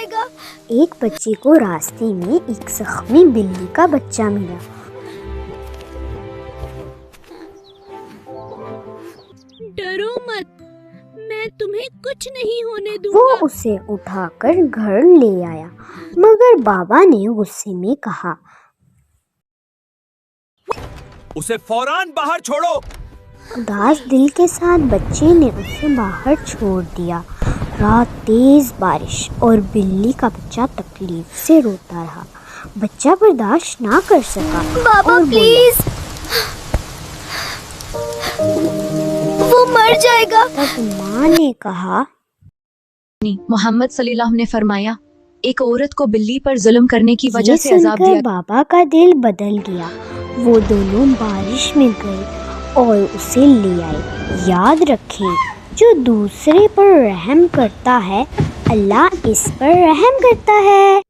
جائے گا۔ ایک بچے کو راستے میں ایک زخمی بلی کا بچہ ملا۔ ڈرو مت، میں تمہیں کچھ نہیں ہونے دوں وہ گا۔ اسے اٹھا کر گھر لے آیا، مگر بابا نے غصے میں کہا، اسے فوراً باہر چھوڑو۔ اداس دل کے ساتھ بچے نے اسے باہر چھوڑ دیا۔ رات تیز بارش اور بلی کا بچہ تکلیف سے روتا رہا۔ بچہ برداشت نہ کر سکا بابا اور پلیز، وہ مر جائے گا۔ تب ماں نے کہا، محمد صلی اللہ نے فرمایا، ایک عورت کو بلی پر ظلم کرنے کی وجہ یہ سے سن عذاب کر دیا۔ بابا کا دل بدل گیا۔ وہ دونوں بارش میں گئے اور اسے لے آئے۔ یاد رکھیں، جو دوسرے پر رحم کرتا ہے، اللہ اس پر رحم کرتا ہے۔